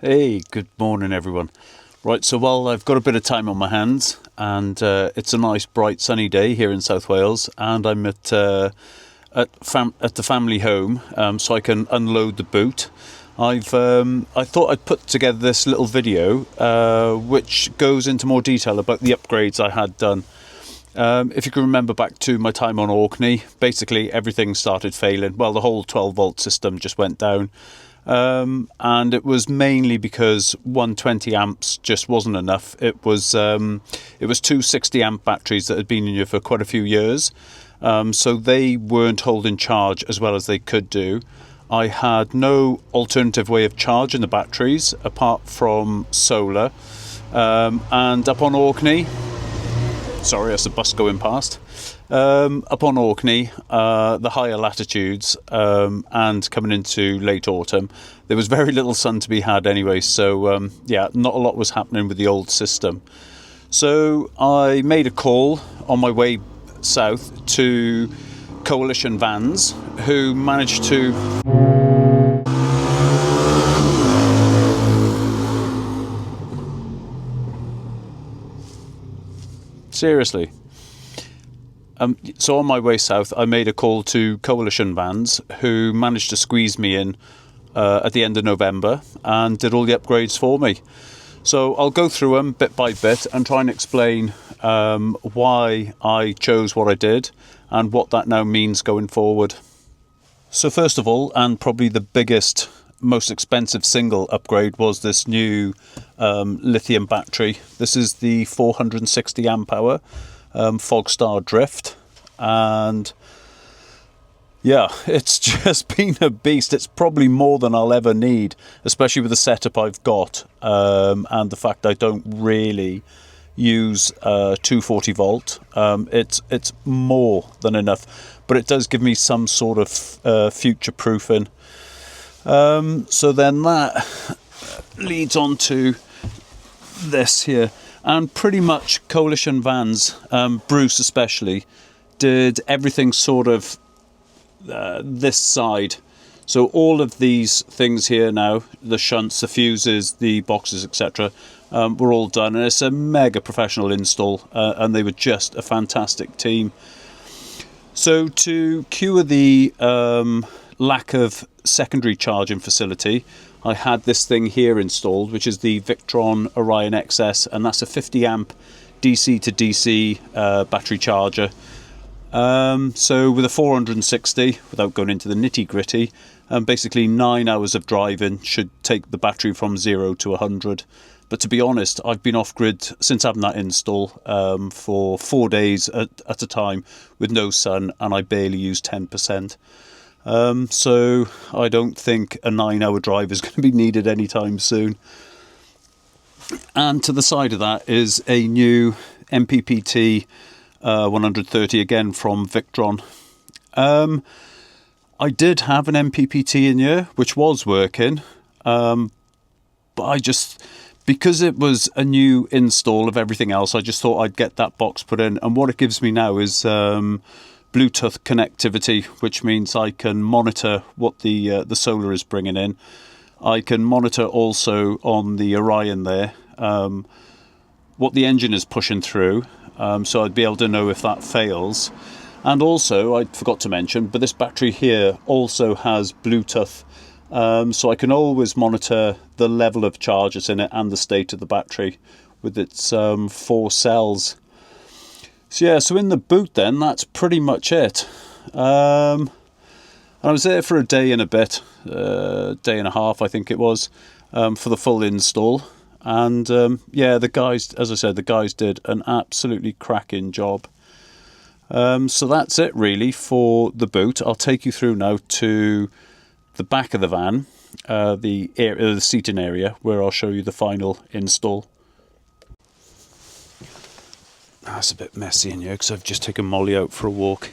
Hey, good morning everyone. Right, so while I've got a bit of time on my hands and it's a nice bright sunny day here in South Wales, and I'm at the family home, so I can unload the boot. I thought I'd put together this little video which goes into more detail about the upgrades I had done. If you can remember back to my time on Orkney, basically everything started failing. Well, the whole 12-volt system just went down. And it was mainly because 120 amps just wasn't enough. It was two 60 amp batteries that had been in here for quite a few years, so they weren't holding charge as well as they could do. I had no alternative way of charging the batteries apart from solar, and up on Orkney, sorry, that's a bus going past. Up on Orkney, the higher latitudes, and coming into late autumn, there was very little sun to be had anyway, so yeah, not a lot was happening with the old system. So I made a call on my way south to Coalition Vans, who managed to seriously. So on my way south, I made a call to Coalition Vans, who managed to squeeze me in at the end of November and did all the upgrades for me. So I'll go through them bit by bit and try and explain why I chose what I did and what that now means going forward. So first of all, and probably the biggest, most expensive single upgrade, was this new lithium battery. This is the 460 amp hour Fogstar Drift, and yeah, it's just been a beast. It's probably more than I'll ever need, especially with the setup I've got, and the fact I don't really use 240 volt. It's more than enough, but it does give me some sort of future proofing. So then that leads on to this here. And pretty much Coalition Vans, Bruce especially, did everything sort of this side. So all of these things here now, the shunts, the fuses, the boxes, etc., were all done. And it's a mega professional install, and they were just a fantastic team. So to cure the lack of secondary charging facility, I had this thing here installed, which is the Victron Orion XS, and that's a 50 amp DC to DC battery charger. So with a 460, without going into the nitty gritty, basically 9 hours of driving should take the battery from 0 to 100. But to be honest, I've been off grid since having that install for 4 days at a time with no sun, and I barely use 10%. So I don't think a 9-hour drive is going to be needed anytime soon. And to the side of that is a new MPPT 130, again from Victron. I did have an MPPT in here which was working, but I just, because it was a new install of everything else, I just thought I'd get that box put in. And what it gives me now is Bluetooth connectivity, which means I can monitor what the solar is bringing in. I can monitor also on the Orion there what the engine is pushing through, so I'd be able to know if that fails. And also, I forgot to mention, but this battery here also has Bluetooth, so I can always monitor the level of charge that's in it and the state of the battery with its 4 cells. So yeah, so in the boot then, that's pretty much it. And I was there for a day and a bit, day and a half I think it was, for the full install. And yeah, the guys, as I said, the guys did an absolutely cracking job. So that's it really for the boot. I'll take you through now to the back of the van, the seating area, where I'll show you the final install. That's a bit messy in here because I've just taken Molly out for a walk.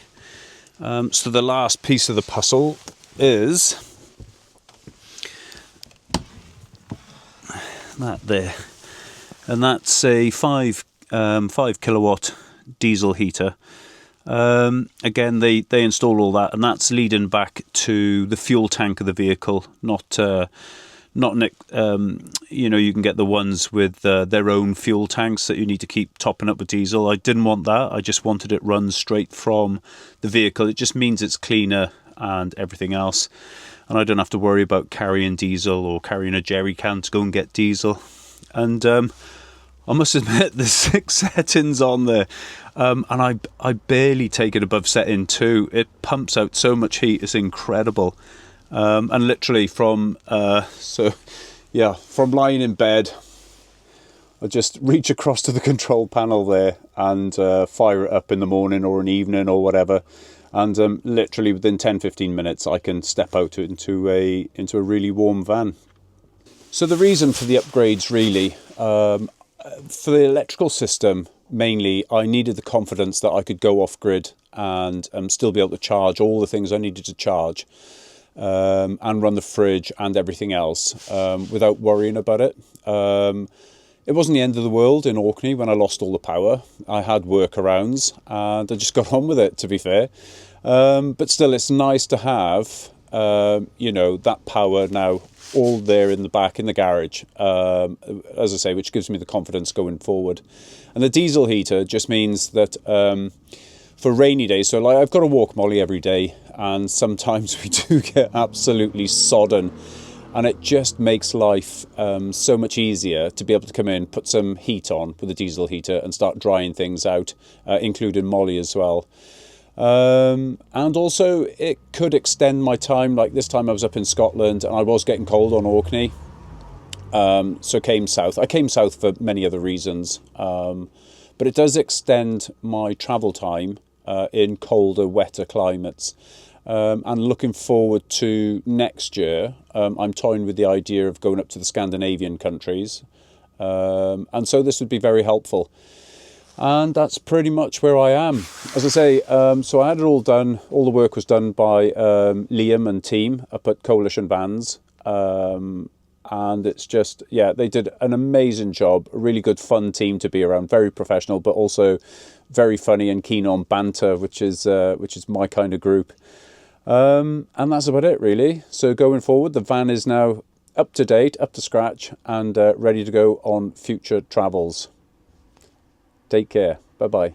So the last piece of the puzzle is that there, and that's a 5 kilowatt diesel heater. Again, they install all that, and that's leading back to the fuel tank of the vehicle, not not you know, you can get the ones with their own fuel tanks that you need to keep topping up with diesel. I didn't want that. I just wanted it run straight from the vehicle. It just means it's cleaner and everything else, and I don't have to worry about carrying diesel or carrying a jerry can to go and get diesel. And I must admit, there's 6 settings on there, and I barely take it above setting 2. It pumps out so much heat, it's incredible. And literally from from lying in bed, I just reach across to the control panel there and fire it up in the morning or an evening or whatever. And literally within 10-15 minutes, I can step out into a really warm van. So the reason for the upgrades, really, for the electrical system, mainly, I needed the confidence that I could go off grid and still be able to charge all the things I needed to charge, and run the fridge and everything else without worrying about it. It wasn't the end of the world in Orkney when I lost all the power. I had workarounds and I just got on with it, to be fair. But still, it's nice to have, you know, that power now all there in the back in the garage, as I say, which gives me the confidence going forward. And the diesel heater just means that for rainy days, so like I've got to walk Molly every day, and sometimes we do get absolutely sodden, and it just makes life so much easier to be able to come in, put some heat on with the diesel heater and start drying things out, including Molly as well. And also it could extend my time. Like this time I was up in Scotland and I was getting cold on Orkney, so came south. I came south for many other reasons, but it does extend my travel time in colder, wetter climates. And looking forward to next year, I'm toying with the idea of going up to the Scandinavian countries, and so this would be very helpful. And that's pretty much where I am. As I say, so I had it all done. All the work was done by Liam and team up at Coalition Vans. And it's just, yeah, they did an amazing job. A really good, fun team to be around. Very professional, but also very funny and keen on banter, which is my kind of group. And that's about it, really. So going forward, the van is now up to date, up to scratch, and ready to go on future travels. Take care. Bye-bye.